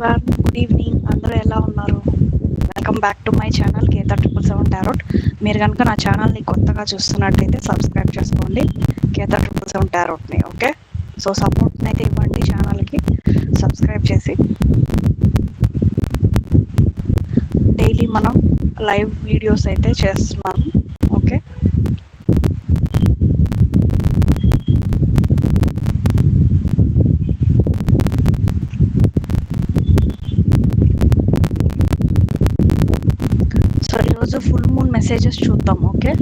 Everyone, good evening. అందరూ ఎలా ఉన్నారు? Welcome back to my channel Ketha 777 tarot. మీరు కనుక నా ఛానల్ని కొత్తగా చూస్తున్నట్టయితే సబ్స్క్రైబ్ చేసుకోండి కేతా 777 టారోట్ని. ఓకే, సో సపోర్ట్ని అయితే ఇవ్వండి ఛానల్కి సబ్స్క్రైబ్ చేసి. డైలీ మనం లైవ్ వీడియోస్ అయితే చేస్తున్నాము. ఓకే, సో ఈరోజు ఫుల్ మూన్ మెసేజెస్ చూద్దాం. Okay,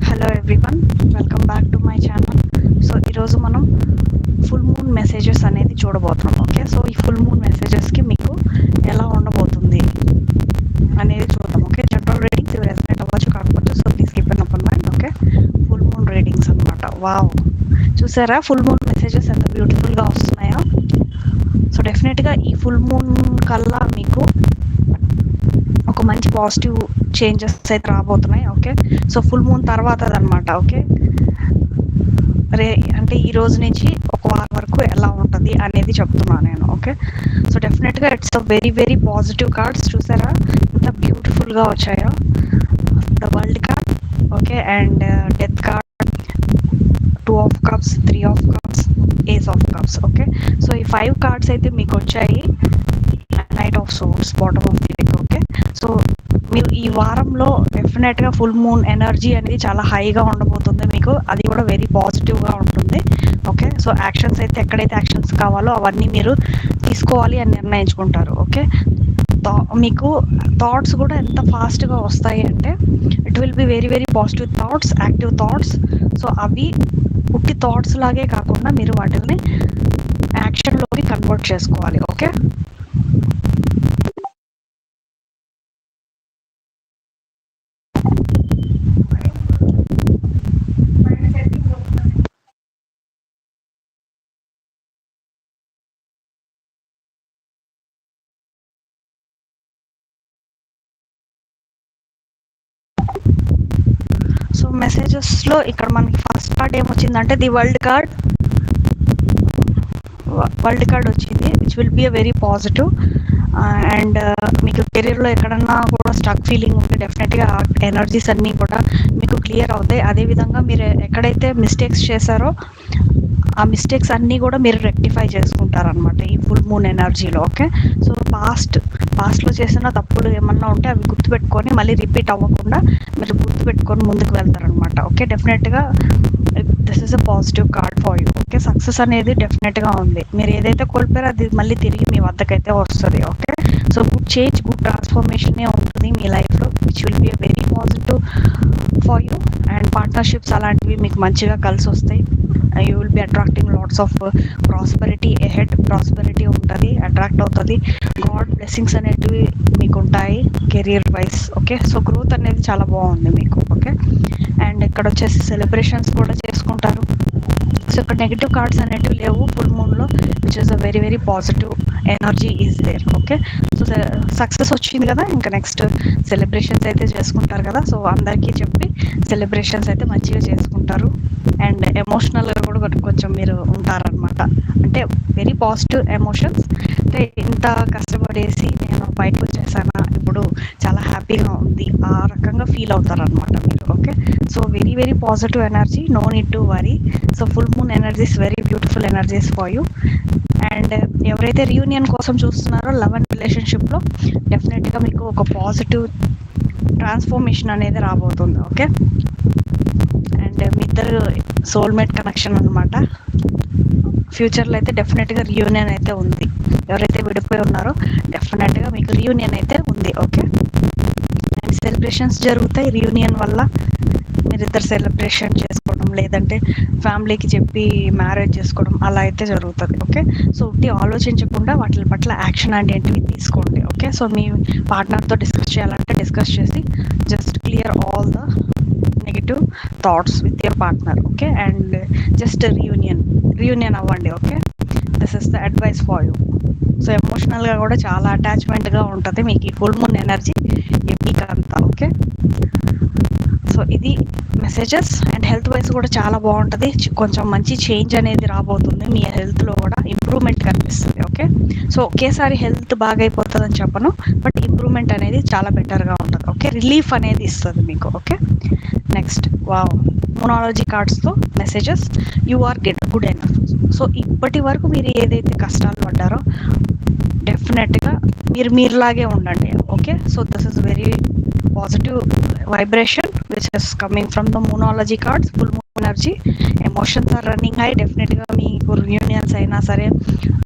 hello everyone, welcome back to my channel. So ఈరోజు మనం ఫుల్ మూన్ మెసేజెస్ అనేది చూడబోతున్నాం. ఓకే, సో ఈ ఫుల్ మూన్ మెసేజెస్కి మీకు ఎలా ఉండబోతుంది అనేది చూద్దాం. ఓకే, జనరల్ రీడింగ్స్ ఇవి రెస్పెక్ట్ అవ్వచ్చు, కాకపోతే so please keep an open mind. Okay, full moon readings అనమాట. వావ్, చూసారా ఫుల్ మూన్ మెసేజెస్ ఎంత బ్యూటిఫుల్గా వస్తున్నాయో. సో డెఫినెట్గా ఈ ఫుల్ మూన్ కల్లా మీకు ఒక మంచి పాజిటివ్ చేంజెస్ అయితే రాబోతున్నాయి. ఓకే, సో ఫుల్ మూన్ తర్వాత అనమాట. ఓకే, అంటే ఈ రోజు నుంచి ఒక వారం వరకు ఎలా ఉంటుంది అనేది చెప్తున్నాను నేను. ఓకే, సో డెఫినెట్గా it's a very very positive cards. చూసారా ఎంత బ్యూటిఫుల్గా వచ్చాయో. The world card, okay, and death card, 2 of cups, 3 of cups, ace of cups. Okay, so ఈ 5 కార్డ్స్ అయితే మీకు వచ్చాయి. Knight of swords, bottom of the deck. Okay, so మీరు ఈ వారంలో డెఫినెట్గా ఫుల్ మూన్ ఎనర్జీ అనేది చాలా హైగా ఉండబోతుంది మీకు. అది కూడా వెరీ పాజిటివ్గా ఉంటుంది. ఓకే, సో యాక్షన్స్ అయితే ఎక్కడైతే యాక్షన్స్ కావాలో అవన్నీ మీరు తీసుకోవాలి అని నిర్ణయించుకుంటారు. ఓకే, మీకు థాట్స్ కూడా ఎంత ఫాస్ట్గా వస్తాయి అంటే it will be very very positive thoughts, active thoughts. So అవి పుట్టి థాట్స్ లాగే కాకుండా మీరు వాటిని యాక్షన్లోకి కన్వర్ట్ చేసుకోవాలి. ఓకే, సో మెసేజెస్లో ఇక్కడ మనకి ఫస్ట్ కార్డ్ ఏమొచ్చిందంటే the world card. World card వచ్చింది, which will be a very positive. And మీకు కెరీర్లో ఎక్కడన్నా కూడా స్టక్ ఫీలింగ్ ఉంటే డెఫినెట్గా ఆ ఎనర్జీస్ అన్నీ కూడా మీకు క్లియర్ అవుతాయి. అదేవిధంగా మీరు ఎక్కడైతే మిస్టేక్స్ చేశారో ఆ మిస్టేక్స్ అన్నీ కూడా మీరు రెక్టిఫై చేసుకుంటారనమాట ఈ ఫుల్ మూన్ ఎనర్జీలో. ఓకే, సో పాస్ట్లో చేసిన తప్పులు ఏమన్నా ఉంటే అవి గుర్తుపెట్టుకొని మళ్ళీ రిపీట్ అవ్వకుండా మీరు గుర్తుపెట్టుకొని ముందుకు వెళ్తారనమాట. ఓకే, డెఫినెట్గా this is a positive card for you. Okay, success అనేది డెఫినెట్గా ఉంది. మీరు ఏదైతే కోల్పోయారో అది మళ్ళీ తిరిగి మీ వద్దకైతే వస్తుంది. Okay, so good change, good ట్రాన్స్ఫర్మేషనే ఉంటుంది మీ లైఫ్లో, which will be very positive for you. And partnerships అలాంటివి మీకు మంచిగా కలిసి వస్తాయి. You will be attracting lots of prosperity ahead. Prosperity ఉంటుంది, అట్రాక్ట్ అవుతుంది. గాడ్ బ్లెస్సింగ్స్ అనేటివి మీకు ఉంటాయి career wise. Okay, so growth అనేది చాలా బాగుంది మీకు. ఓకే, అండ్ ఇక్కడ వచ్చేసి సెలబ్రేషన్స్ కూడా చేసుకుంటారు. సో ఇక్కడ నెగిటివ్ కార్డ్స్ అనేటివి లేవు ఫుల్ మూన్లో, which is a very very positive energy is there. Okay, so success వచ్చింది కదా, ఇంకా నెక్స్ట్ సెలబ్రేషన్స్ అయితే చేసుకుంటారు కదా. సో అందరికీ చెప్పి సెలబ్రేషన్స్ అయితే మంచిగా చేసుకుంటారు. అండ్ ఎమోషనల్గా కూడా కొంచెం మీరు ఉంటారనమాట. అంటే వెరీ పాజిటివ్ ఎమోషన్స్. అంటే ఇంత కష్టపడేసి నేను బయటకు వచ్చేసానా, ఇప్పుడు చాలా హ్యాపీగా ఉంది, ఆ రకంగా ఫీల్ అవుతారనమాట మీరు. Okay, so very very positive energy, no need to worry. So full moon energies very beautiful energies for you. And ఎవరైతే రీయూనియన్ కోసం చూస్తున్నారో లవ్ అండ్ రిలేషన్షిప్లో డెఫినెట్గా మీకు ఒక పాజిటివ్ ట్రాన్స్ఫర్మేషన్ అనేది రాబోతుంది. ఓకే, అండ్ మీ ఇద్దరు సోల్మేట్ కనెక్షన్ అనమాట. ఫ్యూచర్లో అయితే డెఫినెట్గా రీయూనియన్ అయితే ఉంది. ఎవరైతే విడిపోయి ఉన్నారో డెఫినెట్గా మీకు రీయూనియన్ అయితే ఉంది. ఓకే, అండ్ సెలబ్రేషన్స్ జరుగుతాయి రీయూనియన్ వల్ల. మీరిద్దరు సెలబ్రేషన్ చేసుకోవడం, లేదంటే ఫ్యామిలీకి చెప్పి మ్యారేజ్ చేసుకోవడం అలా అయితే జరుగుతుంది. ఓకే, సో ఉట్టి ఆలోచించకుండా వాటి పట్ల యాక్షన్ అనేటివి తీసుకోండి. ఓకే, సో మీ పార్ట్నర్తో డిస్కస్ చేయాలంటే డిస్కస్ చేసి just clear all the negative thoughts with your partner. Okay, and just reunion అవ్వండి. Okay, this is the advice for you. So ఎమోషనల్గా కూడా చాలా అటాచ్మెంట్గా ఉంటుంది మీకు ఈ ఫుల్ మూన్ ఎనర్జీ ఈ వీక్ అంతా. ఓకే, సో ఇది మెసేజెస్. అండ్ హెల్త్ వైజ్ కూడా చాలా బాగుంటుంది. కొంచెం మంచి చేంజ్ అనేది రాబోతుంది. మీ హెల్త్లో కూడా ఇంప్రూవ్మెంట్ కనిపిస్తుంది. ఓకే, సో ఒకేసారి హెల్త్ బాగైపోతుందని చెప్పను, బట్ ఇంప్రూవ్మెంట్ అనేది చాలా బెటర్గా ఉంటుంది. ఓకే, రిలీఫ్ అనేది ఇస్తుంది మీకు. ఓకే, నెక్స్ట్ వావ్, మోనాలజీ కార్డ్స్తో messages. You are good enough. So ఇప్పటి వరకు మీరు ఏదైతే కష్టాలు పడ్డారో డెఫినెట్గా మీరులాగే ఉండండి. Okay, so this is very positive vibration which is coming from the monology cards. Full moon energy, emotions are running high. డెఫినెట్గా మీకు రియూనియన్స్ అయినా సరే,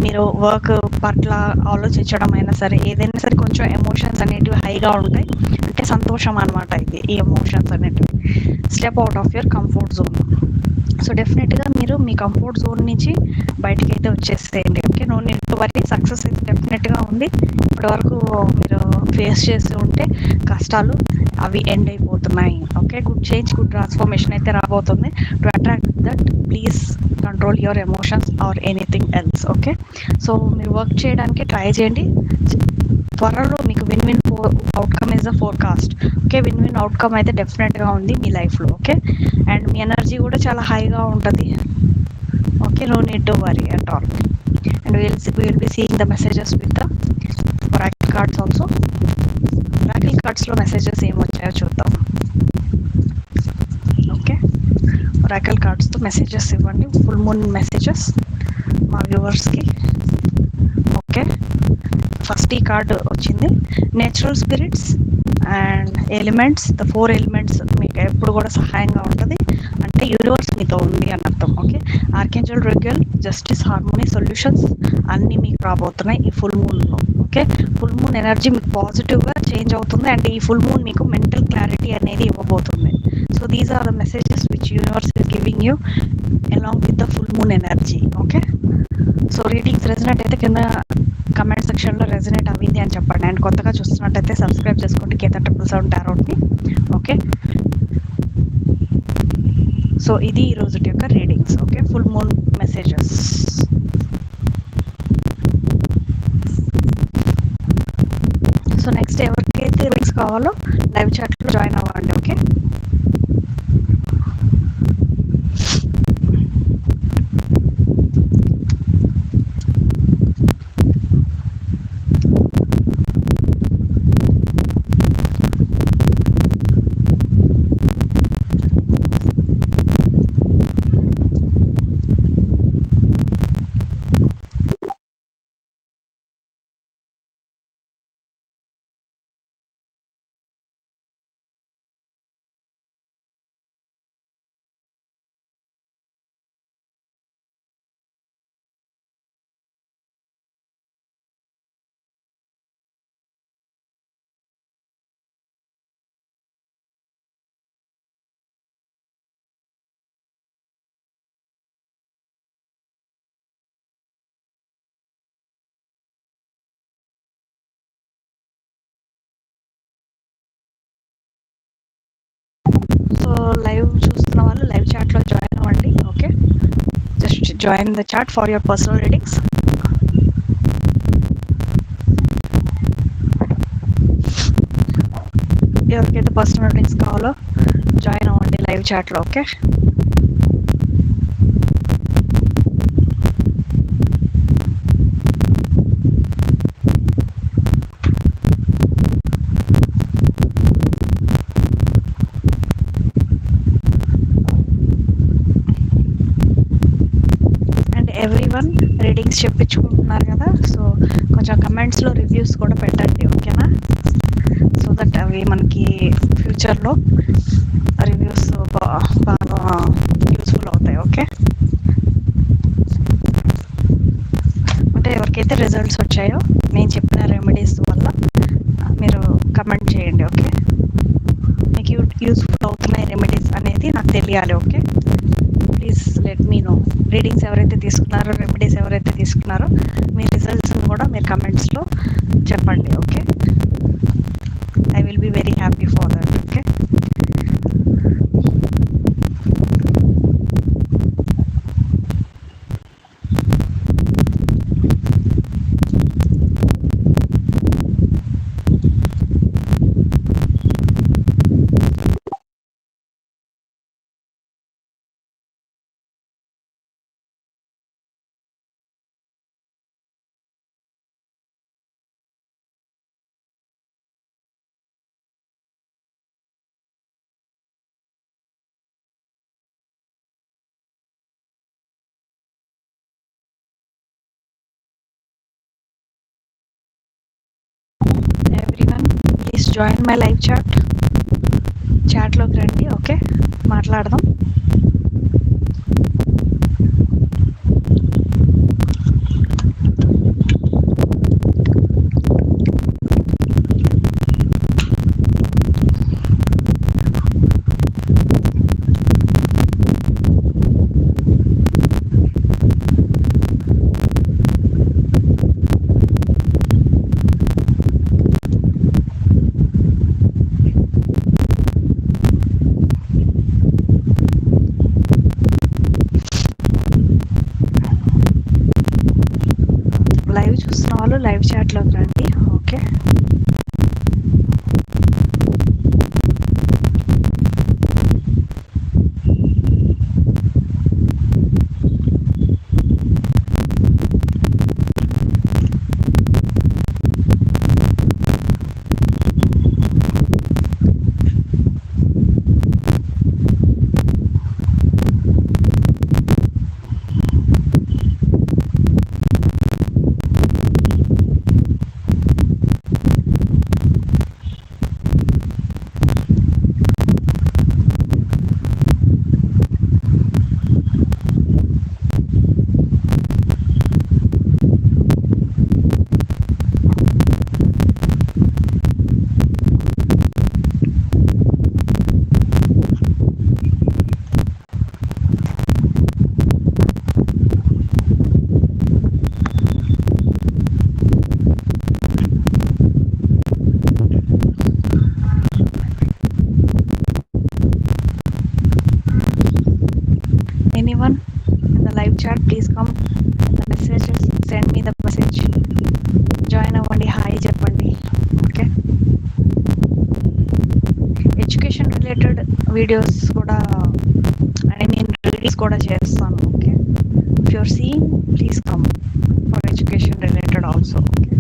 మీరు వర్క్ పట్ల ఆలోచించడం అయినా సరే, ఏదైనా సరే కొంచెం ఎమోషన్స్ అనేటివి హైగా ఉంటాయి. అంటే సంతోషం అనమాట ఇది. ఈ ఎమోషన్స్ అనేటివి step out of your comfort zone. So డెఫినెట్గా మీరు మీ కంఫర్ట్ జోన్ నుంచి బయటకి అయితే వచ్చేసేయండి. Okay, no need to worry. Success అయితే డెఫినెట్గా ఉంది. ఇప్పటివరకు మీరు ఫేస్ చేసి ఉంటే కష్టాలు అవి ఎండ్ అయిపోతున్నాయి. Okay, good change, good transformation అయితే రాబోతుంది. To attract that please control your emotions or anything else. Okay, so మీరు వర్క్ చేయడానికి ట్రై చేయండి. త్వరలో మీకు win win outcome is the forecast. Okay, win win outcome అయితే డెఫినెట్గా ఉంది మీ లైఫ్లో. ఓకే, అండ్ మీ ఎనర్జీ కూడా చాలా హైగా ఉంటుంది. Okay, no need to worry at all. And will be seeing the messages with the oracle cards also. Oracle కార్డ్స్లో messages ఏమొచ్చాయో చూద్దాం. ఓకే, ఒరాకిల్ కార్డ్స్తో మెసేజెస్ ఇవ్వండి, ఫుల్ మూన్ మెసేజెస్ మా వ్యూవర్స్కి. ఓకే, ఫస్ట్ ఈ కార్డ్ వచ్చింది, natural spirits and elements. The 4 elements మీకు ఎప్పుడు కూడా సహాయంగా ఉంటుంది. అంటే యూనివర్స్ మీతో ఉంది అని అర్థం. Okay, archangel Raguel, justice, harmony, solutions అన్నీ మీకు రాబోతున్నాయి ఈ ఫుల్ మూన్లో. ఓకే, ఫుల్ మూన్ ఎనర్జీ మీకు పాజిటివ్గా చేంజ్ అవుతుంది. అండ్ ఈ ఫుల్ మూన్ మీకు మెంటల్ క్లారిటీ అనేది ఇవ్వబోతుంది. So these are the messages which universe is giving you along with the full moon energy. Okay, so readings resonate అయితే కింద కమెంట్ సెక్షన్లో రెజనేట్ అవ్వింది అని చెప్పండి. అండ్ కొత్తగా చూస్తున్నట్టయితే సబ్స్క్రైబ్ చేసుకోండి కేతన్ 777 టారోట్ని. ఓకే, సో ఇది ఈ రోజు యొక్క readings. Okay, full moon messages. So next ఎవరికైతే రీడింగ్స్ కావాలో లైవ్ చాట్లో జాయిన్ అవ్వండి. ఓకే. సో లైవ్ చూస్తున్న వాళ్ళు లైవ్ చాట్లో జాయిన్ అవ్వండి. Okay, just join the chat for your personal readings. ఎవరికైతే పర్సనల్ రీడింగ్స్ కావాలో జాయిన్ అవ్వండి లైవ్ చాట్లో. Okay, and everyone readings చెప్పించుకుంటున్నారు కదా, సో కొంచెం కమెంట్స్లో రివ్యూస్ కూడా పెట్టండి. ఓకేనా, సో దట్ అవి మనకి ఫ్యూచర్లో రివ్యూస్ బాగా యూస్ఫుల్ అవుతాయి. ఓకే, అంటే ఎవరికైతే రిజల్ట్స్ వచ్చాయో నేను చెప్పిన రెమెడీస్ వల్ల మీరు కమెంట్ చేయండి. ఓకే, మీకు యూస్ఫుల్ అవుతున్నాయి రెమెడీస్ అనేది నాకు తెలియాలి. Okay, please let me know. Readings ఎవరైతే తీసుకున్నారో, రెమెడీస్ ఎవరైతే తీసుకున్నారో మీ రిజల్ట్స్ కూడా మీరు కమెంట్స్లో చెప్పండి. Okay, I will be very happy for that. Okay, everyone please join my live chat. చాట్లోకి రండి. ఓకే, మాట్లాడదాం. లైవ్ చూస్తున్న వాళ్ళు లైవ్ చాట్లోకి రండి. Okay, anyone in the live chat, please come the messages, send me the message. Join అవ్వండి, hi చెప్పండి. Okay, education related videos కూడా, ఐ మీన్ రీడింగ్స్ కూడా చేస్తాను. Okay, if you're seeing please come for education related also. Okay,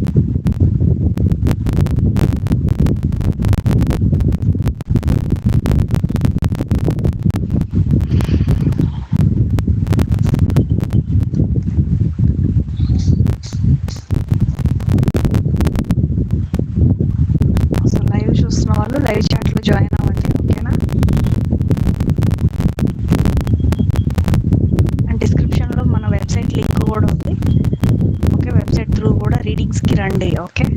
so live చూస్తున్న వాళ్ళు live చాట్లో join అవ్వండి. ఓకేనా, అండ్ డిస్క్రిప్షన్లో మన వెబ్సైట్ లింక్ కూడా ఉంది. ఓకే, వెబ్సైట్ త్రూ కూడా రీడింగ్స్కి రండి. ఓకే,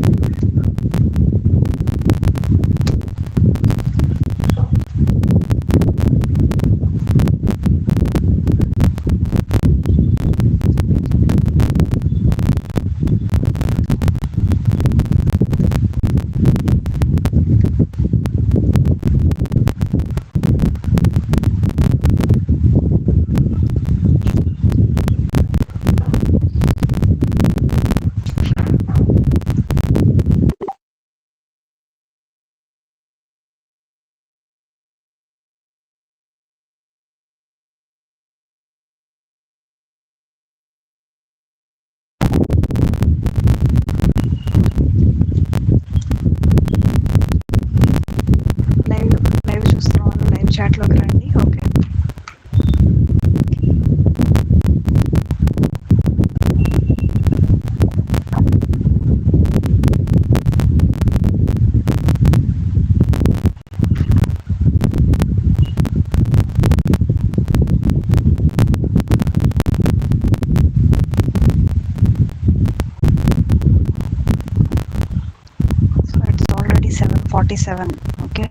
7. ఓకే,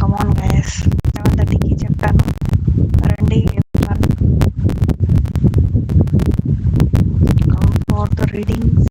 కమాన్ గైస్, 7:30కి చెప్పాను, రండి everyone. Come for the readings.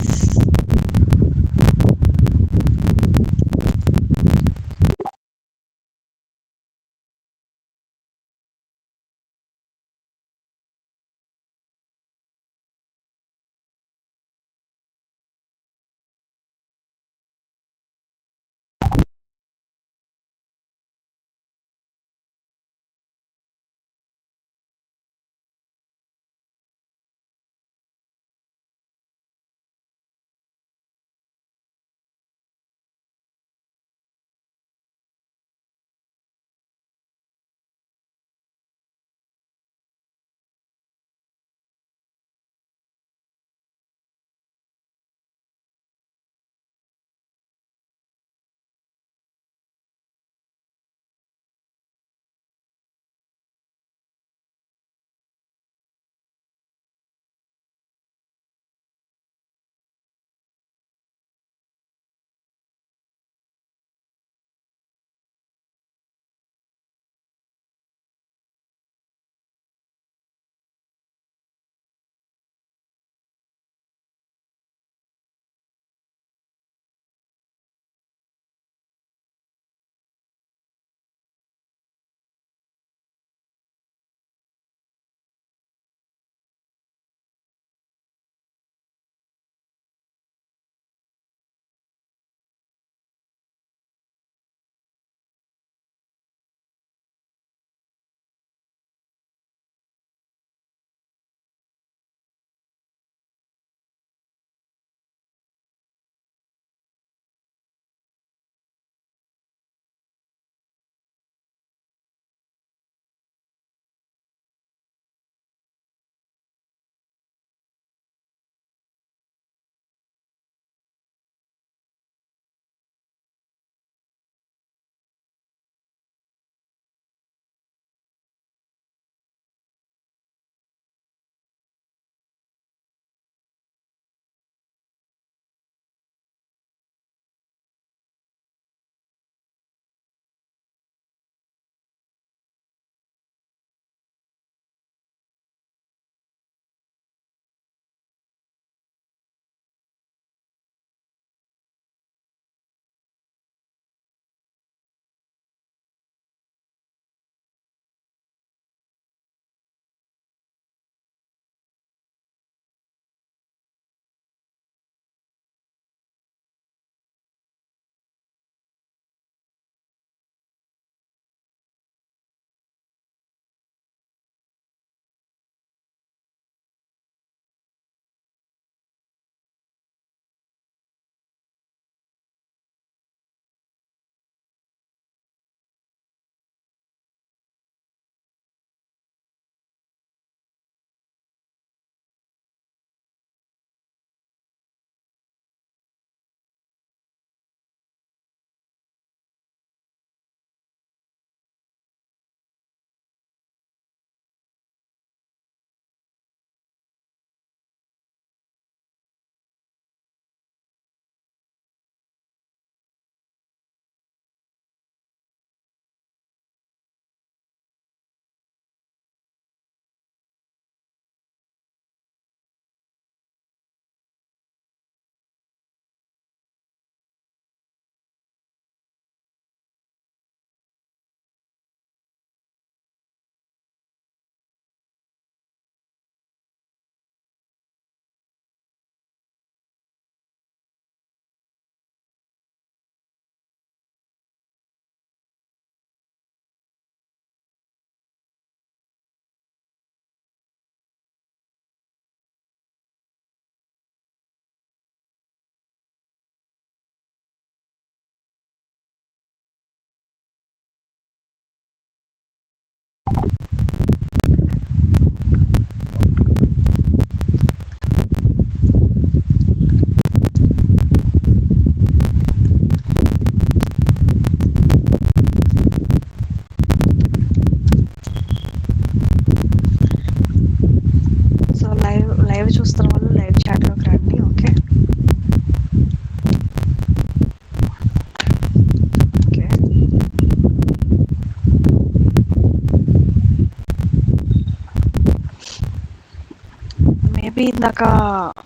Maybe ఇందాక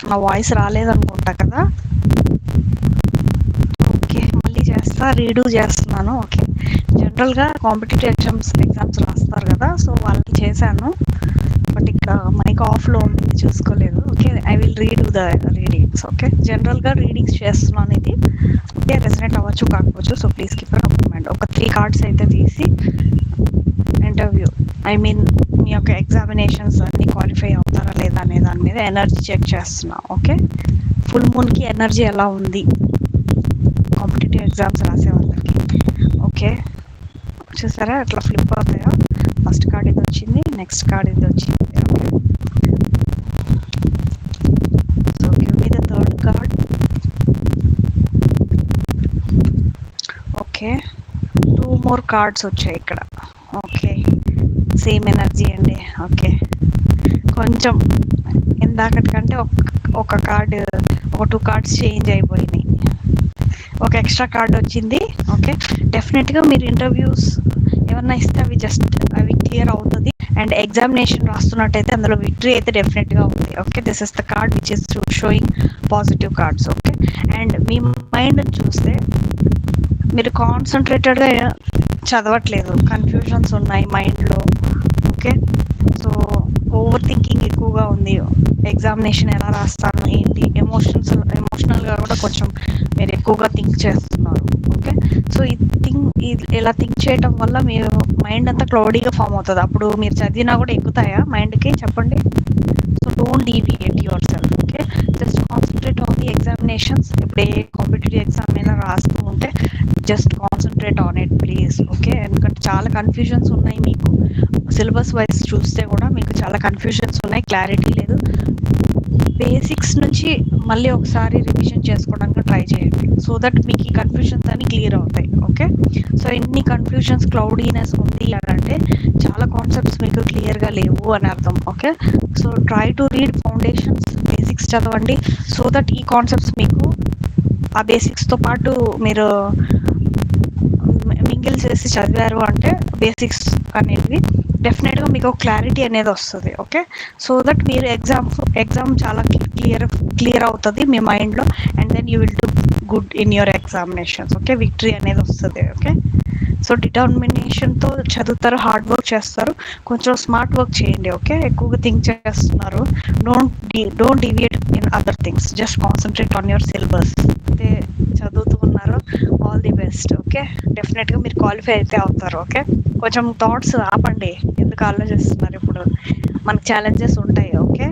నా వాయిస్ రాలేదనుకుంటా కదా. ఓకే, మళ్ళీ చేస్తా, రీడూ చేస్తున్నాను. ఓకే, జనరల్గా కాంపిటేటివ్ ఎగ్జామ్స్ రాస్తారు కదా, సో వాళ్ళకి చేశాను. బట్ ఇక్కడ మైక్ ఆఫ్లో ఉంది, చూసుకోలేదు. Okay, I will redo the readings. Okay, జనరల్గా రీడింగ్స్ చేస్తున్నాను ఇది. ఓకే, రెసిడెంట్ అవ్వచ్చు కాకపోవచ్చు, so please keep an appointment. ఒక 3 కార్డ్స్ అయితే తీసి ఇంటర్వ్యూ, ఐ మీన్ మీ యొక్క ఎగ్జామినేషన్స్ అన్ని క్వాలిఫై అవుతారా లేదా అనే దాని మీద ఎనర్జీ చెక్ చేస్తున్నా. ఓకే, ఫుల్ మూన్కి ఎనర్జీ ఎలా ఉంది కాంపిటేటివ్ ఎగ్జామ్స్ రాసే వాళ్ళకి. ఓకే, చూసారా అట్లా ఫ్లిప్ అవుతాయో. ఫస్ట్ కార్డ్ ఇది వచ్చింది, నెక్స్ట్ కార్డ్ ఇది వచ్చింది. Okay, so give me the third card. Okay, 2 more cards వచ్చాయి ఇక్కడ. ఓకే, సేమ్ ఎనర్జీ అండి. ఓకే, కొంచెం ఇందాకటి కంటే ఒక కార్డు, ఒక 2 కార్డ్స్ చేంజ్ అయిపోయినాయి. ఒక ఎక్స్ట్రా కార్డ్ వచ్చింది. ఓకే, డెఫినెట్గా మీరు ఇంటర్వ్యూస్ ఏమన్నా ఇస్తే అవి క్లియర్ అవుతుంది. అండ్ ఎగ్జామినేషన్ రాస్తున్నట్టయితే అందులో విక్టరీ అయితే డెఫినెట్గా ఉంది. Okay, this is the card which is showing positive cards. Okay, and me mind చూస్తే మీరు కాన్సన్ట్రేటెడ్గా చదవట్లేదు, కన్ఫ్యూజన్స్ ఉన్నాయి మైండ్లో. ఓకే, సో ఓవర్ థింకింగ్ ఎక్కువగా ఉంది. ఎగ్జామినేషన్ ఎలా రాస్తాను ఏంటి, ఎమోషనల్గా కూడా కొంచెం మీరు ఎక్కువగా థింక్ చేస్తున్నారు. ఓకే, సో ఇలా థింక్ చేయటం వల్ల మీరు మైండ్ అంతా క్లౌడీగా ఫామ్ అవుతుంది. అప్పుడు మీరు చదివినా కూడా ఎక్కుతాయా మైండ్కి, చెప్పండి. So don't deviate your self. Okay, just concentrate on the examinations. ఇప్పుడు ఏ కాంపిటేటివ్ ఎగ్జామ్ అయినా రాస్తూ ఉంటే just concentrate on it please. Okay, ఎందుకంటే చాలా కన్ఫ్యూజన్స్ ఉన్నాయి మీకు. సిలబస్ వైజ్ చూస్తే కూడా మీకు చాలా కన్ఫ్యూజన్స్ ఉన్నాయి, క్లారిటీ లేదు. బేసిక్స్ నుంచి మళ్ళీ ఒకసారి రివిజన్ చేసుకోవడానికి ట్రై చేయండి, సో దట్ మీకు ఈ కన్ఫ్యూజన్స్ అన్ని క్లియర్ అవుతాయి. ఓకే, సో ఎన్ని కన్ఫ్యూజన్స్, క్లౌడీనెస్ ఉంది అంటే చాలా కాన్సెప్ట్స్ మీకు క్లియర్గా లేవు అని అర్థం. Okay, so try to read foundations, basics చదవండి, సో దట్ ఈ కాన్సెప్ట్స్ మీకు ఆ బేసిక్స్తో పాటు మీరు మింగిల్ చేసి చదివారు అంటే బేసిక్స్ అనేవి డెఫినెట్గా మీకు క్లారిటీ అనేది వస్తుంది. ఓకే, సో దట్ మీరు ఎగ్జామ్ చాలా క్లియర్ అవుతుంది మీ మైండ్లో. And then you will do good in your examinations. Okay, victory అనేది వస్తుంది. ఓకే, సో డిటర్మినేషన్తో చదువుతారు, హార్డ్ వర్క్ చేస్తారు, కొంచెం స్మార్ట్ వర్క్ చేయండి. ఓకే, ఎక్కువగా థింక్ చేస్తున్నారు, don't deviate in other things, just concentrate on your syllabus. అయితే చదువుతూ ఉన్నారు, ఆల్ ది బెస్ట్. ఓకే, డెఫినెట్గా మీరు క్వాలిఫై అయితే అవుతారు. ఓకే, కొంచెం థాట్స్ ఆపండి, ఎందుకు ఆలోచిస్తున్నారు. ఇప్పుడు మనకు ఛాలెంజెస్ ఉంటాయి. ఓకే,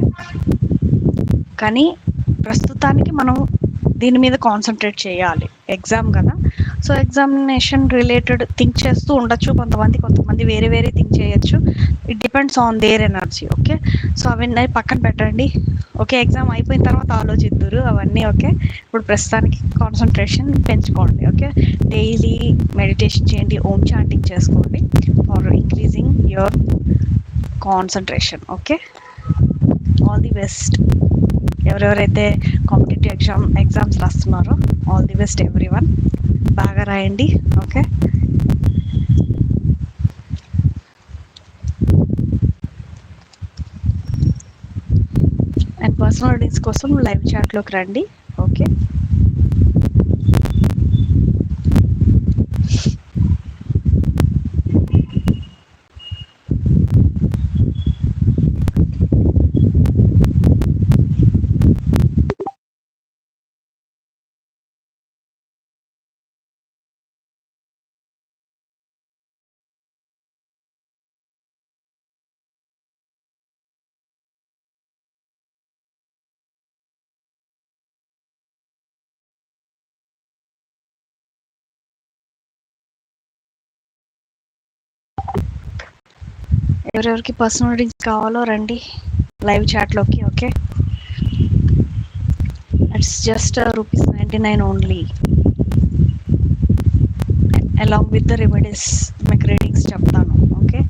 కానీ ప్రస్తుతానికి మనం దీని మీద కాన్సన్ట్రేట్ చేయాలి, ఎగ్జామ్ కదా. సో ఎగ్జామినేషన్ రిలేటెడ్ థింక్ చేస్తూ ఉండొచ్చు కొంతమంది వేరే థింక్ చేయొచ్చు. It depends on their energy. Okay, so అవన్నీ పక్కన పెట్టండి. ఓకే, ఎగ్జామ్ అయిపోయిన తర్వాత ఆలోచిద్దురు అవన్నీ. ఓకే, ఇప్పుడు ప్రస్తుతానికి కాన్సన్ట్రేషన్ పెంచుకోండి. ఓకే, డైలీ మెడిటేషన్ చేయండి, ఓమ్ చాంటింగ్ చేసుకోండి for increasing your concentration. Okay, all the best. ఎవరెవరైతే కాంపిటేటివ్ ఎగ్జామ్స్ రాస్తున్నారో ఆల్ ది బెస్ట్ ఎవ్రీవన్, బాగా రాయండి. ఓకే, అండ్ పర్సనల్ రీడింగ్స్ కోసం లైవ్ చాట్లోకి రండి. ఓకే, ఎవరెవరికి పర్సనల్ రీడింగ్స్ కావాలో రండి లైవ్ చాట్లోకి. Okay, it's just ₹99 only, along with the remedies. మీకు రీడింగ్స్ చెప్తాను. ఓకే,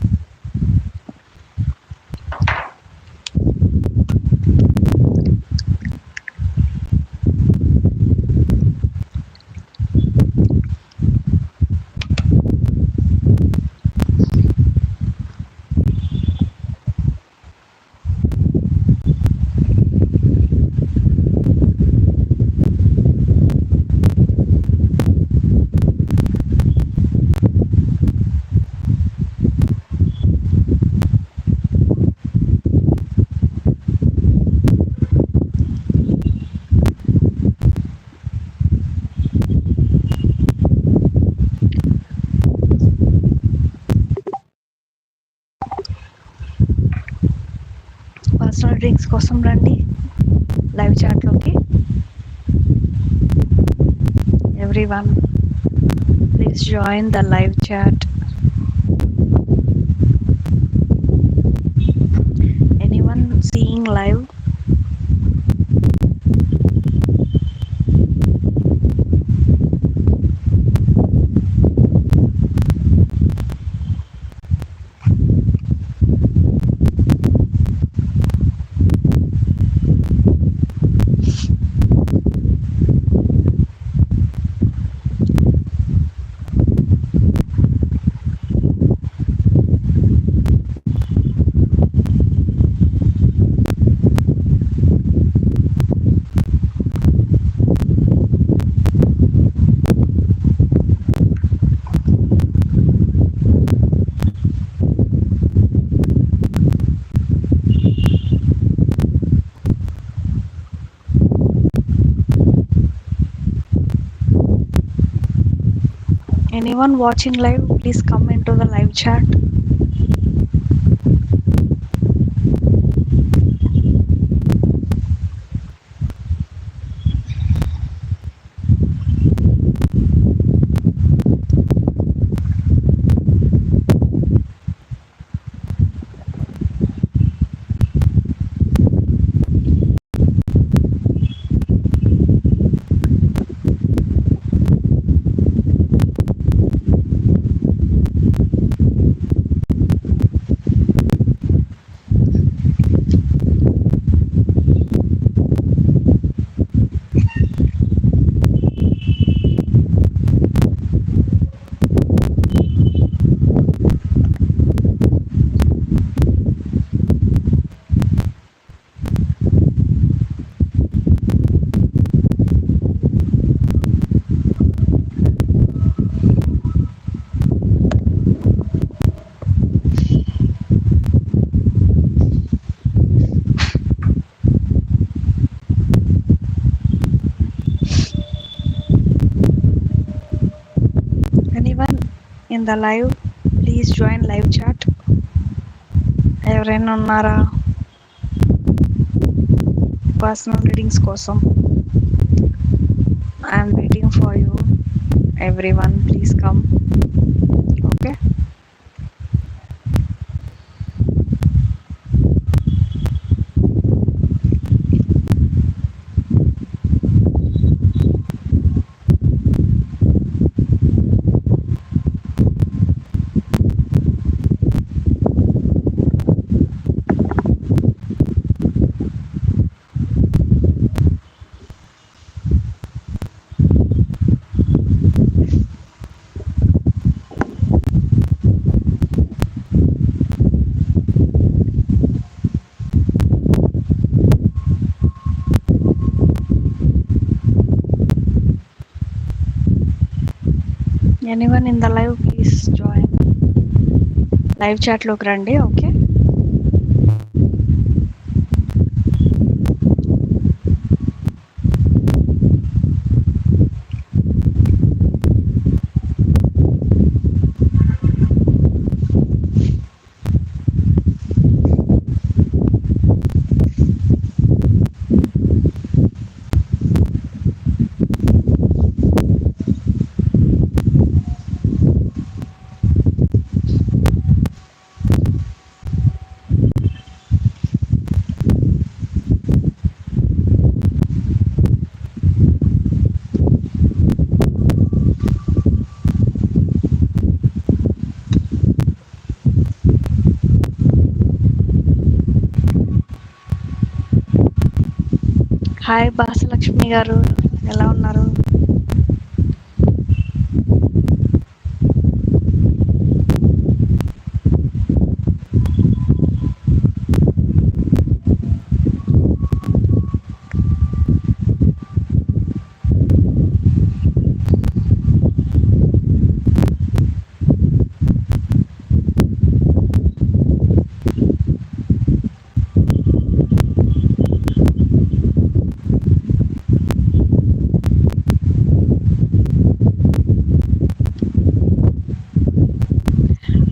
పర్సనల్ డ్రింక్స్ కోసం రండి లైవ్ చాట్లోకి. Everyone please join the live chat. Anyone seeing live? Anyone watching live, please come into the live chat. Anyone in the live, please join live chat. ఎవరైనా ఉన్నారా personal readings కోసం? I'm waiting for you. Everyone please come. Okay. Anyone in the live please join. Live చాట్లోకి రండి. Okay. Hi బాసలక్ష్మి గారు, ఎలా ఉన్నారు?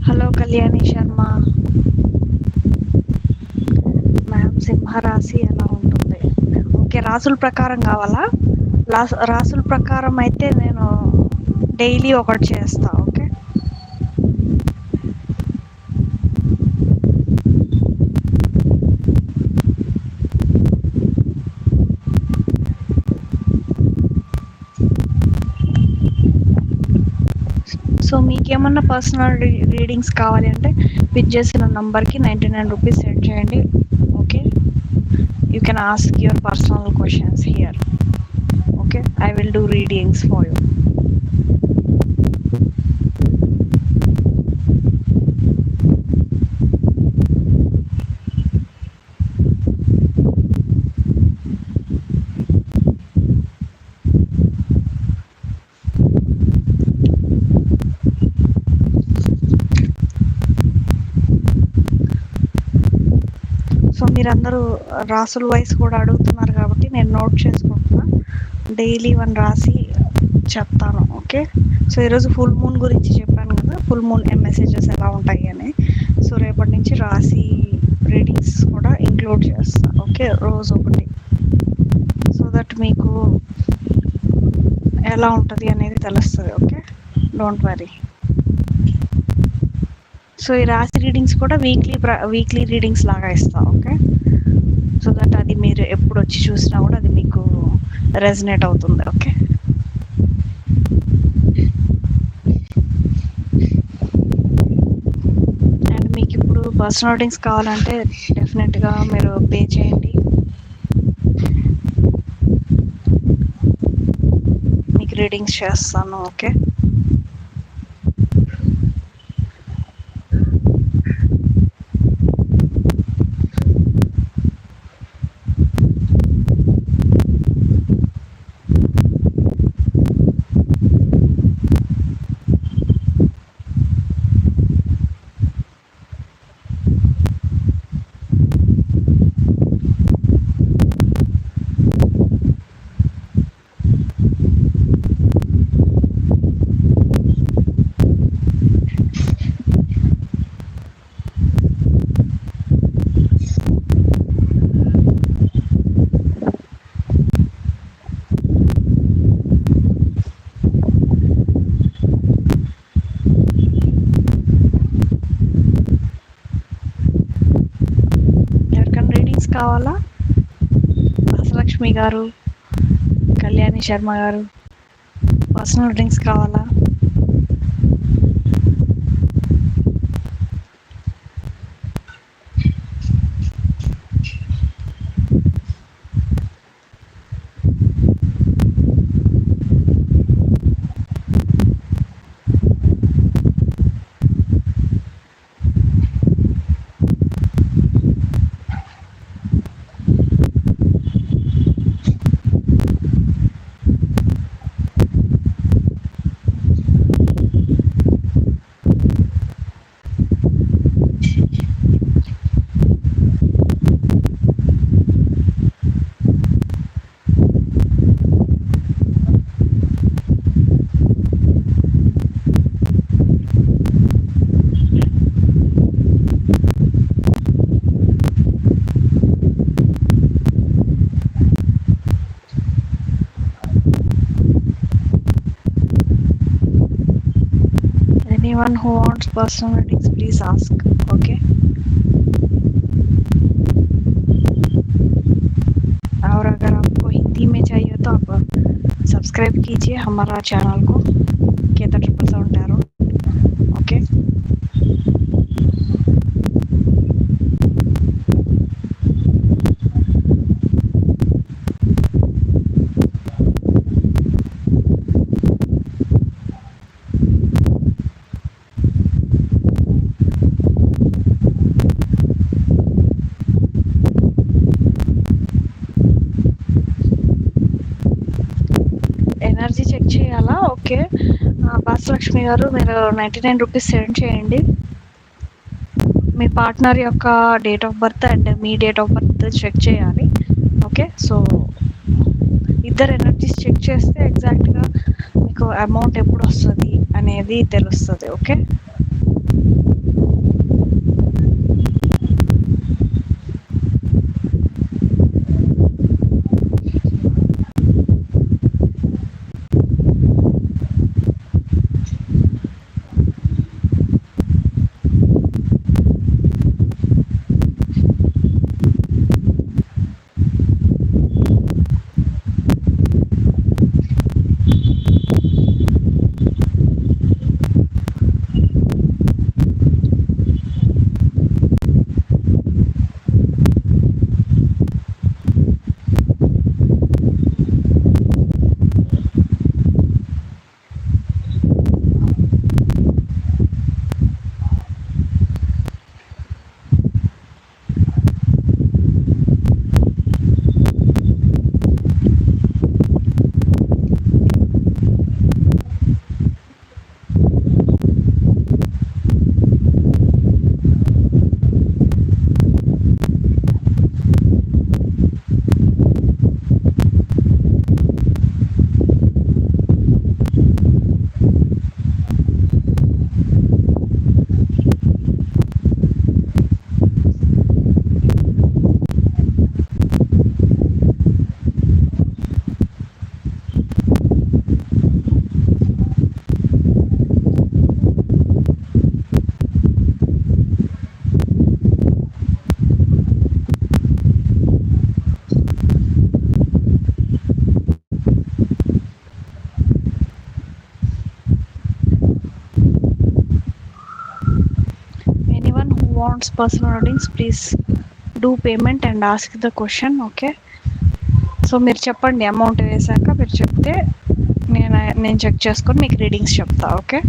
Hello Kalyani Sharma ma'am, సింహరాశి ఎలా ఉంటుంది? ఓకే, రాసుల ప్రకారం కావాలా? రాసుల ప్రకారం అయితే నేను డైలీ ఒకటి చేస్తా. ఓకే, సో మీకేమన్నా పర్సనల్ రీడింగ్స్ కావాలి అంటే పిక్ చేసిన నంబర్కి 99 రూపీస్ సెండ్ చేయండి. Okay, you can ask your personal questions here. Okay, I will do readings for you. So మీరందరూ రాసుల వైస్ కూడా అడుగుతున్నారు కాబట్టి నేను నోట్ చేసుకుంటున్నా. డైలీ 1 రాసి చెప్తాను. ఓకే, సో ఈరోజు ఫుల్ మూన్ గురించి చెప్పాను కదా, ఫుల్ మూన్ మెసేజెస్ ఎలా ఉంటాయి అని. సో రేపటి నుంచి రాసి రీడింగ్స్ కూడా ఇంక్లూడ్ చేస్తాను. ఓకే, రోజు ఒకటి, సో దట్ మీకు ఎలా ఉంటుంది అనేది తెలుస్తుంది. Okay, don't worry. సో ఈ రాశి రీడింగ్స్ కూడా వీక్లీ రీడింగ్స్ లాగా ఇస్తాం. ఓకే, సో దట్ అది మీరు ఎప్పుడు వచ్చి చూసినా కూడా అది మీకు రెజనేట్ అవుతుంది. ఓకే, అండ్ మీకు ఇప్పుడు పర్సనల్ రీడింగ్స్ కావాలంటే డెఫినెట్గా మీరు పే చేయండి. మీకు రీడింగ్స్ చేస్తాను. ఓకే, కావాలా? వాసలక్ష్మి గారు, కళ్యాణి శర్మ గారు, పర్సనల్ డ్రింక్స్ కావాలా? Anyone who wants personal readings, please ask. Okay. और अगर आपको हिंदी में चाहिए तो आप सब्सक्राइब कीजिए हमारा चैनल को, Ketan 777 tarot. Okay, energy check చేయాలా? ఓకే, వాసలక్ష్మి గారు మీరు 99 రూపీస్ సెండ్ చేయండి. మీ పార్ట్నర్ యొక్క డేట్ ఆఫ్ బర్త్ అండ్ మీ డేట్ ఆఫ్ బర్త్ చెక్ చేయాలి. ఓకే, సో ఇద్దరు ఎనర్జీస్ చెక్ చేస్తే ఎగ్జాక్ట్గా మీకు అమౌంట్ ఎప్పుడు వస్తుంది అనేది తెలుస్తుంది. Okay, wants personal readings please do payment and ask the question. Okay, so మీరు చెప్పండి, అమౌంట్ వేసాక మీరు చెప్తే నేను చెక్ చేసుకొని మీకు రీడింగ్స్ చెప్తా. ఓకే,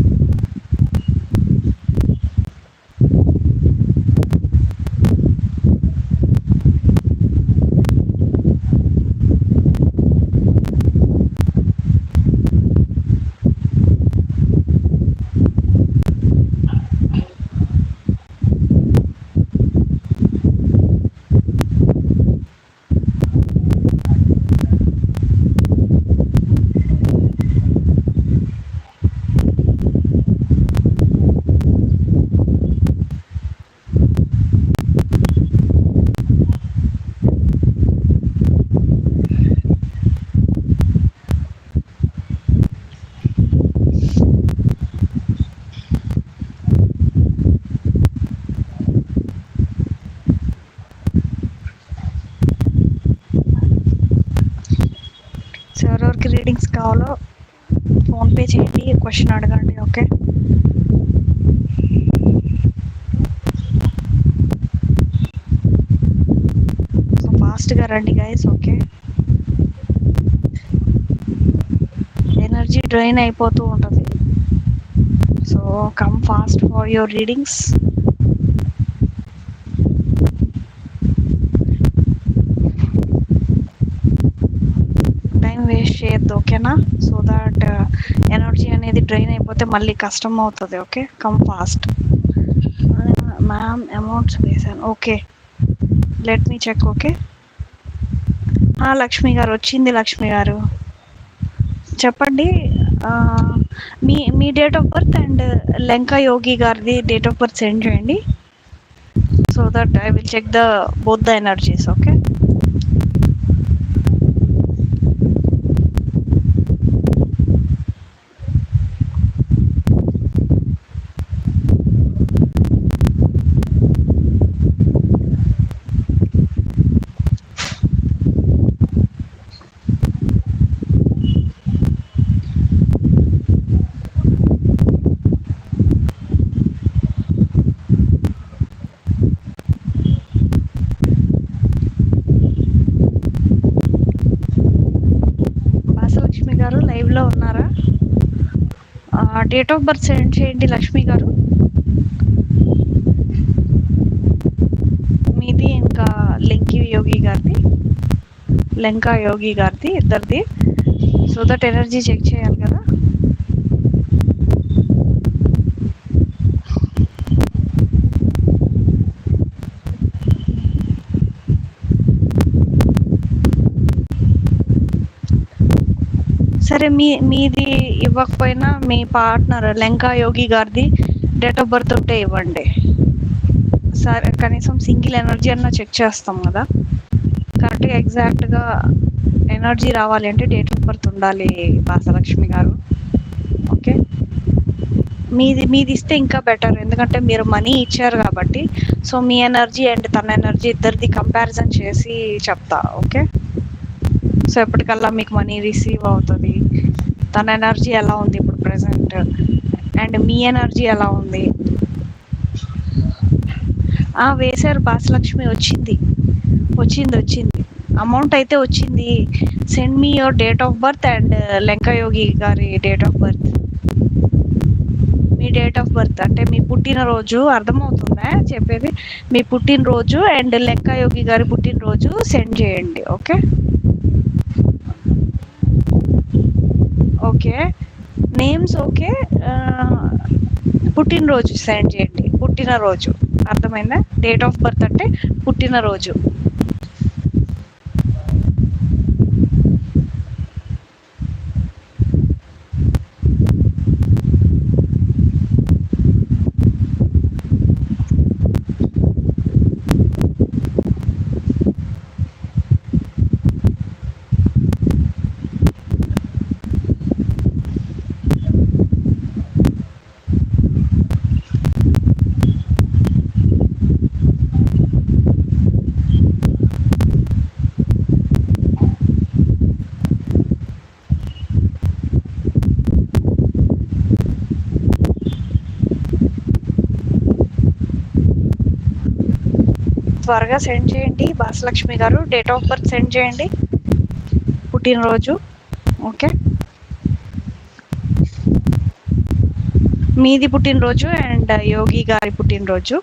సో ఎవరెవరికి రీడింగ్స్ కావాలో ఫోన్పే చేయండి, క్వశ్చన్ అడగండి. ఓకే, సో ఫాస్ట్గా రండి గైస్. ఓకే, ఎనర్జీ డ్రైన్ అయిపోతూ ఉంటుంది. So come fast for your readings. Time waste చేయొద్దు, ఓకేనా? సో దట్ ఎనర్జీ అనేది డ్రైన్ అయిపోతే మళ్ళీ కష్టం అవుతుంది. Okay, come fast. Ma'am amounts వేసాను. Okay, let me check. Okay, Lakshmi గారు వచ్చింది. లక్ష్మి గారు చెప్పండి. మీ date of birth and Lenka Yogi గారిది డేట్ ఆఫ్ బర్త్ సెండ్ చేయండి, so that I will check the both the energies. Okay, Bhasalakshmi గారు లైవ్లో ఉన్నారా? డేట్ ఆఫ్ బర్త్ సెండ్ చేయండి లక్ష్మి గారు, మీది ఇంకా లెంకా యోగి గారిది ఇద్దరిది, సో దట్ ఎనర్జీ చెక్ చేయాలి కదా. సరే, మీది ఇవ్వకపోయినా మీ పార్ట్నర్ లెంకా యోగి గారిది డేట్ ఆఫ్ బర్త్ ఉంటే ఇవ్వండి. సరే, కనీసం సింగిల్ ఎనర్జీ అన్నా చెక్ చేస్తాం కదా. కరెక్ట్గా ఎగ్జాక్ట్గా ఎనర్జీ రావాలి అంటే డేట్ ఆఫ్ బర్త్ ఉండాలి భాసలక్ష్మి గారు. ఓకే, మీది ఇస్తే ఇంకా బెటర్, ఎందుకంటే మీరు మనీ ఇచ్చారు కాబట్టి. సో మీ ఎనర్జీ అండ్ తన ఎనర్జీ ఇద్దరిది కంపారిజన్ చేసి చెప్తా. ఓకే, సో ఎప్పటికల్లా మీకు మనీ రిసీవ్ అవుతుంది. తన ఎనర్జీ ఎలా ఉంది ఇప్పుడు ప్రెసెంట్, అండ్ మీ ఎనర్జీ ఎలా ఉంది. వేశారు భాసలక్ష్మి, వచ్చింది. అమౌంట్ అయితే వచ్చింది. Send me your date of birth and Lenkayogi గారి డేట్ ఆఫ్ బర్త్. మీ డేట్ ఆఫ్ బర్త్ అంటే మీ పుట్టినరోజు, అర్థమవుతుందా చెప్పేది? మీ పుట్టినరోజు అండ్ లెంకయోగి గారి పుట్టినరోజు సెండ్ చేయండి. ఓకే, ఓకే, నేమ్స్ ఓకే, పుట్టినరోజు సెండ్ చేయండి. పుట్టినరోజు అర్థమైందా? డేట్ ఆఫ్ బర్త్ అంటే పుట్టినరోజు. త్వరగా సెండ్ చేయండి భాసలక్ష్మి గారు. డేట్ ఆఫ్ బర్త్ సెండ్ చేయండి, పుట్టినరోజు. ఓకే, మీది పుట్టినరోజు అండ్ యోగి గారి పుట్టినరోజు.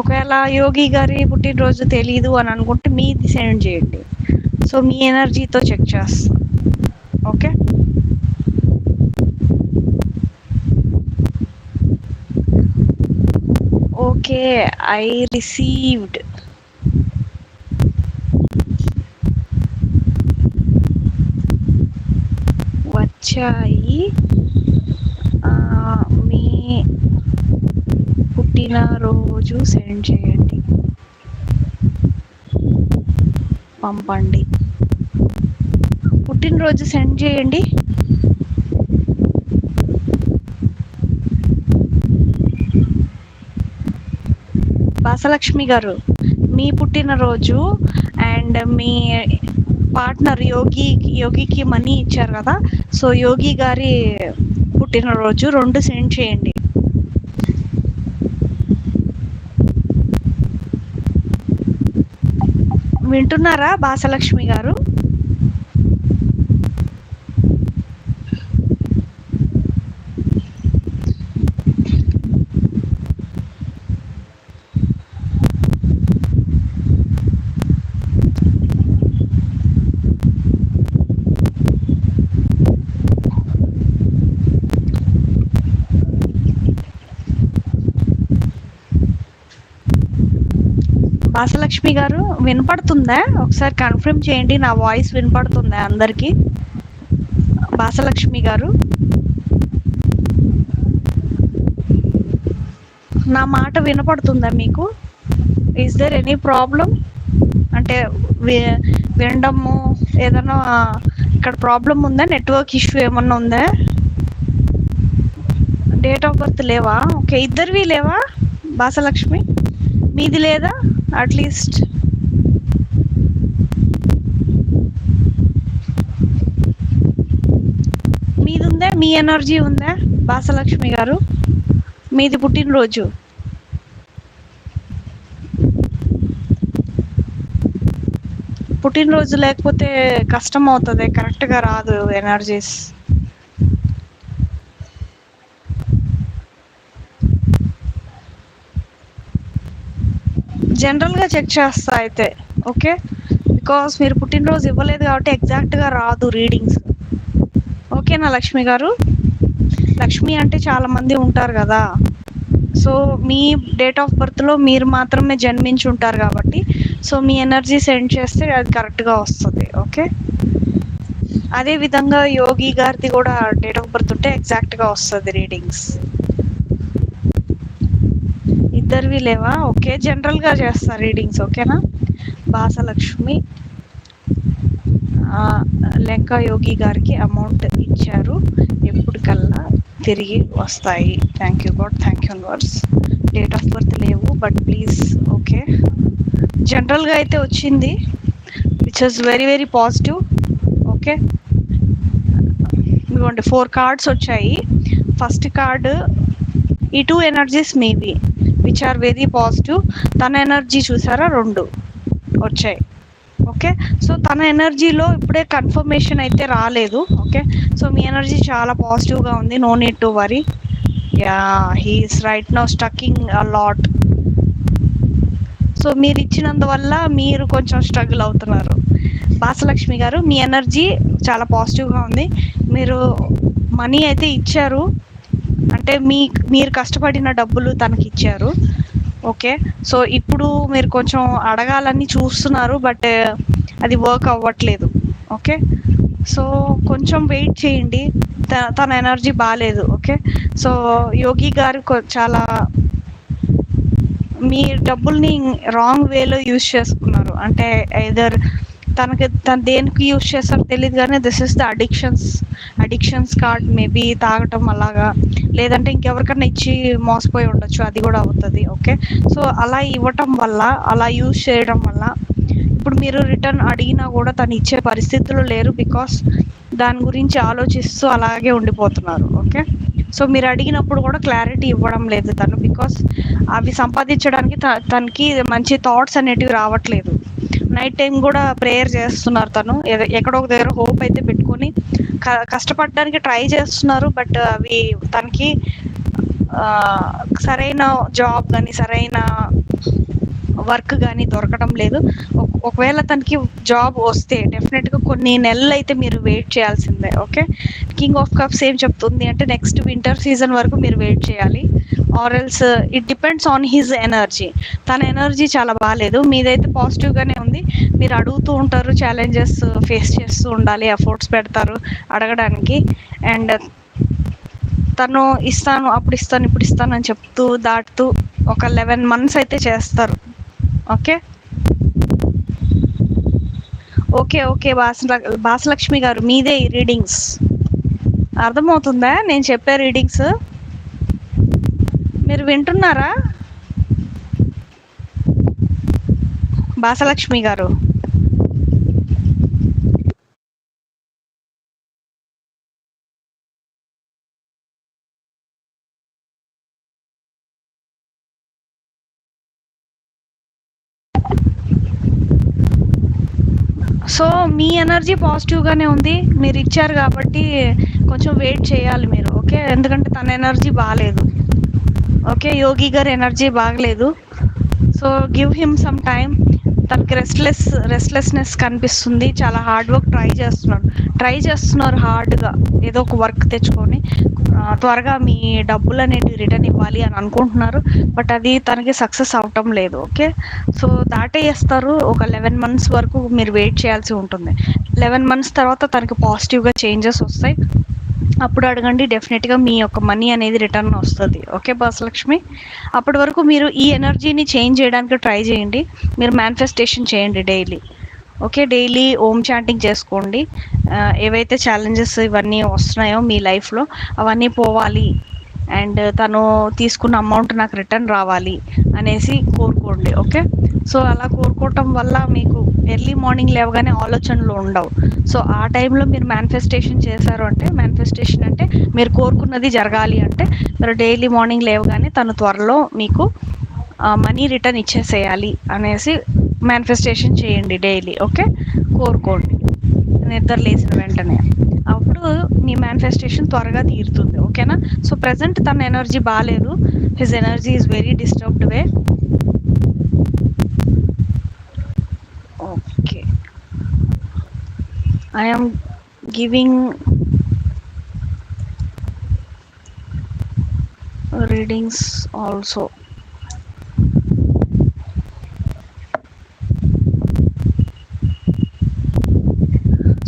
ఒకవేళ యోగి గారి పుట్టినరోజు తెలీదు అని అనుకుంటే మీది సెండ్ చేయండి. సో మీ ఎనర్జీతో చెక్ చేస్తాం. Okay, okay, I received. వచ్చాయి. మీ పుట్టినరోజు సెండ్ చేయండి, పంపండి. పుట్టినరోజు సెండ్ చేయండి. భాసలక్ష్మి గారు, మీ పుట్టినరోజు అండ్ మీ పార్ట్నర్ యోగికి మనీ ఇచ్చారు కదా, సో యోగి గారి పుట్టినరోజు రెండు సెండ్ చేయండి. వింటున్నారా భాసలక్ష్మి గారు? భాసలక్ష్మి గారు వినపడుతుందా? ఒకసారి కన్ఫర్మ్ చేయండి, నా వాయిస్ వినపడుతుందా అందరికి? భాసలక్ష్మి గారు, నా మాట వినపడుతుందా మీకు? Is there any problem? అంటే వినడము ఏదైనా ఇక్కడ ప్రాబ్లం ఉందా? నెట్వర్క్ ఇష్యూ ఏమన్నా ఉందా? డేట్ ఆఫ్ బర్త్ లేవా? ఓకే, ఇద్దరివి లేవా భాసలక్ష్మి? మీది లేదా అట్లీస్ట్? మీది ఉందా? మీ ఎనర్జీ ఉందా భాసలక్ష్మి గారు? మీది పుట్టినరోజు. పుట్టినరోజు లేకపోతే కష్టం అవుతుంది, కరెక్ట్గా రాదు ఎనర్జీస్. జనరల్గా చెక్ చేస్తా అయితే. ఓకే, బికాస్ మీరు పుట్టినరోజు ఇవ్వలేదు కాబట్టి ఎగ్జాక్ట్గా రాదు రీడింగ్స్. ఓకేనా లక్ష్మి గారు? లక్ష్మి అంటే చాలా మంది ఉంటారు కదా, సో మీ డేట్ ఆఫ్ బర్త్లో మీరు మాత్రమే జన్మించి ఉంటారు కాబట్టి సో మీ ఎనర్జీ సెండ్ చేస్తే అది కరెక్ట్గా వస్తుంది. ఓకే, అదే విధంగా యోగి గారిది కూడా డేట్ ఆఫ్ బర్త్ ఉంటే ఎగ్జాక్ట్గా వస్తుంది రీడింగ్స్. ఇద్దరివి లేవా? ఓకే, జనరల్గా చేస్తా రీడింగ్స్. ఓకేనా? భాసలక్ష్మి లెక్క యోగి గారికి అమౌంట్ ఇచ్చారు, ఎప్పటికల్లా తిరిగి వస్తాయి. Thank you God, thank you universe. Date of birth లేవు బట్ ప్లీజ్. ఓకే, జనరల్గా అయితే వచ్చింది, which is very very positive. Okay, ఇదిగోండి 4 కార్డ్స్ వచ్చాయి. ఫస్ట్ కార్డు ఈ 2 ఎనర్జీస్ మీవి విచ్ ఆర్ వెరీ పాజిటివ్. తన ఎనర్జీ చూసారా 2 వచ్చాయి. ఓకే, సో తన ఎనర్జీలో ఇప్పుడే కన్ఫర్మేషన్ అయితే రాలేదు. ఓకే, సో మీ ఎనర్జీ చాలా పాజిటివ్గా ఉంది, no need to worry. Yeah, he is right now stucking a lot. So మీరు ఇచ్చినందువల్ల మీరు కొంచెం స్ట్రగుల్ అవుతున్నారు భాసలక్ష్మి గారు. మీ ఎనర్జీ చాలా పాజిటివ్గా ఉంది, మీరు మనీ అయితే ఇచ్చారు, అంటే మీరు కష్టపడిన డబ్బులు తనకి ఇచ్చారు. ఓకే, సో ఇప్పుడు మీరు కొంచెం అడగాలని చూస్తున్నారు బట్ అది వర్క్ అవ్వట్లేదు. ఓకే, సో కొంచెం వెయిట్ చేయండి, తన ఎనర్జీ బాగాలేదు. ఓకే, సో యోగి గారు చాలా మీ డబ్బుల్ని రాంగ్ వేలో యూజ్ చేసుకున్నారు, అంటే ఐదర్ తను దేనికి యూజ్ చేస్తారో తెలియదు కానీ this is the addictions card. Maybe తాగటం అలాగా, లేదంటే ఇంకెవరికన్నా ఇచ్చి మోసపోయి ఉండొచ్చు, అది కూడా అవుతుంది. ఓకే, సో అలా ఇవ్వటం వల్ల, అలా యూజ్ చేయడం వల్ల ఇప్పుడు మీరు రిటర్న్ అడిగినా కూడా తను ఇచ్చే పరిస్థితులు లేరు, బికాస్ దాని గురించి ఆలోచిస్తూ అలాగే ఉండిపోతున్నారు. ఓకే, సో మీరు అడిగినప్పుడు కూడా క్లారిటీ ఇవ్వడం లేదు తను, బికాస్ అవి సంపాదించడానికి తనకి మంచి థాట్స్ అనేటివి రావట్లేదు. నైట్ టైం కూడా ప్రేయర్ చేస్తున్నారు తను, ఎక్కడో ఒక దగ్గర హోప్ అయితే పెట్టుకొని కష్టపడడానికి ట్రై చేస్తున్నారు. బట్ అవి తనకి సరైన జాబ్ కానీ సరైన వర్క్ కానీ దొరకడం లేదు. ఒకవేళ తనకి జాబ్ వస్తే డెఫినెట్గా కొన్ని నెలలు అయితే మీరు వెయిట్ చేయాల్సిందే. ఓకే, కింగ్ ఆఫ్ కప్స్ ఏం చెప్తుంది అంటే నెక్స్ట్ వింటర్ సీజన్ వరకు మీరు వెయిట్ చేయాలి, or else it depends on his energy. తన ఎనర్జీ చాలా బాగాలేదు, మీదైతే పాజిటివ్గానే ఉంది. మీరు అడుగుతూ ఉంటారు, ఛాలెంజెస్ ఫేస్ చేస్తూ ఉండాలి, ఎఫర్ట్స్ పెడతారు అడగడానికి. అండ్ తను ఇస్తాను అప్పుడు ఇస్తాను ఇప్పుడు ఇస్తాను అని చెప్తూ దాటుతూ ఒక 11 months అయితే చేస్తారు. ఓకే ఓకే ఓకే భాసలక్ష్మి గారు, మీదే ఈ రీడింగ్స్ అర్థమవుతుందా? నేను చెప్పే రీడింగ్స్ మీరు వింటున్నారా భాసలక్ష్మి గారు? సో మీ ఎనర్జీ పాజిటివ్గానే ఉంది, మీరు ఇచ్చారు కాబట్టి కొంచెం వెయిట్ చేయాలి మీరు. ఓకే, ఎందుకంటే తన ఎనర్జీ బాగాలేదు. ఓకే, యోగి గారి ఎనర్జీ బాగలేదు. So give him some time. తనకి రెస్ట్లెస్నెస్ కనిపిస్తుంది, చాలా హార్డ్ వర్క్ ట్రై చేస్తున్నారు హార్డ్గా ఏదో ఒక వర్క్ తెచ్చుకొని త్వరగా మీ డబ్బులు అనేటివి రిటర్న్ ఇవ్వాలి అని అనుకుంటున్నారు. బట్ అది తనకి సక్సెస్ అవటం లేదు. ఓకే, సో దాటేస్తారు. ఒక 11 months వరకు మీరు వెయిట్ చేయాల్సి ఉంటుంది. 11 months తర్వాత తనకి పాజిటివ్గా చేంజెస్ వస్తాయి, అప్పుడు అడగండి, డెఫినెట్గా మీ యొక్క మనీ అనేది రిటర్న్ వస్తుంది. ఓకే భాసలక్ష్మి, అప్పటి వరకు మీరు ఈ ఎనర్జీని చేంజ్ చేయడానికి ట్రై చేయండి. మీరు మేనిఫెస్టేషన్ చేయండి డైలీ. ఓకే, డైలీ ఓం చాంటింగ్ చేసుకోండి. ఏవైతే ఛాలెంజెస్ ఇవన్నీ వస్తున్నాయో మీ లైఫ్లో అవన్నీ పోవాలి, అండ్ తను తీసుకున్న అమౌంట్ నాకు రిటర్న్ రావాలి అనేసి కోరుకోండి. ఓకే, సో అలా కోరుకోవటం వల్ల మీకు ఎర్లీ మార్నింగ్ లేవగానే ఆలోచనలు ఉండవు. సో ఆ టైంలో మీరు మేనిఫెస్టేషన్ చేశారు అంటే, మేనిఫెస్టేషన్ అంటే మీరు కోరుకున్నది జరగాలి అంటే మీరు డైలీ మార్నింగ్ లేవగానే తను త్వరలో మీకు మనీ రిటర్న్ ఇచ్చేసేయాలి అనేసి మేనిఫెస్టేషన్ చేయండి డైలీ. ఓకే, కోరుకోండి నిద్ర లేచిన వెంటనే, అప్పుడు మీ మేనిఫెస్టేషన్ త్వరగా తీరుతుంది. ఓకేనా? సో ప్రెసెంట్ తన ఎనర్జీ బాగాలేదు, his energy is very disturbed way. Okay, I am giving readings also.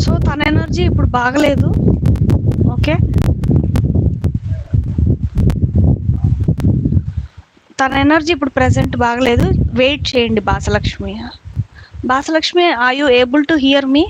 So తన ఎనర్జీ ఇప్పుడు బాగలేదు. ఓకే, తన ఎనర్జీ ఇప్పుడు ప్రెసెంట్ బాగలేదు, వెయిట్ చేయండి Bhasalakshmi. Bhasalakshmi, are you able to hear me?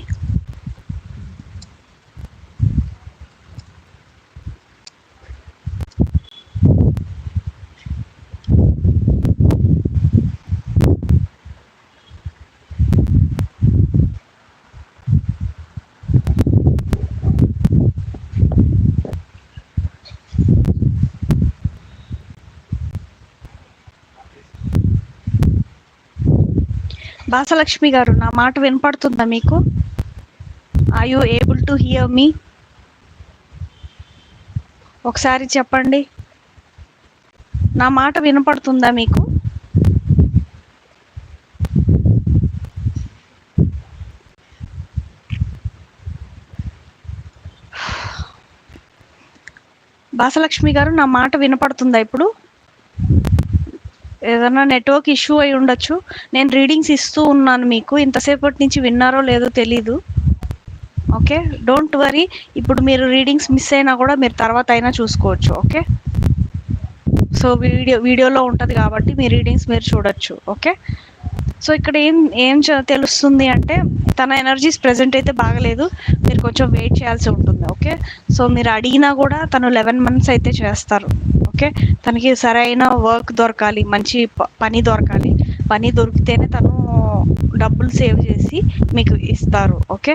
Bhasalakshmi గారు, నా మాట వినపడుతుందా మీకు? Are you able to hear me? ఒకసారి చెప్పండి, నా మాట వినపడుతుందా మీకు? భాసలక్ష్మి గారు, నా మాట వినపడుతుందా ఇప్పుడు? ఏదైనా నెట్వర్క్ ఇష్యూ అయి ఉండొచ్చు. నేను రీడింగ్స్ ఇస్తూ ఉన్నాను మీకు, ఇంతసేపటి నుంచి విన్నారో లేదో తెలీదు. Okay, don't worry. ఇప్పుడు మీరు రీడింగ్స్ మిస్ అయినా కూడా మీరు తర్వాత అయినా చూసుకోవచ్చు. ఓకే, సో వీడియోలో ఉంటుంది కాబట్టి మీ రీడింగ్స్ మీరు చూడొచ్చు. ఓకే, సో ఇక్కడ ఏం తెలుస్తుంది అంటే తన ఎనర్జీస్ ప్రెజెంట్ అయితే బాగలేదు, మీరు కొంచెం వెయిట్ చేయాల్సి ఉంటుంది. ఓకే, సో మీరు అడిగినా కూడా తను 11 months అయితే చేస్తారు. ఓకే, తనకి సరైన వర్క్ దొరకాలి, మంచి పని దొరకాలి. పని దొరికితేనే తను డబ్బులు సేవ్ చేసి మీకు ఇస్తారు. ఓకే,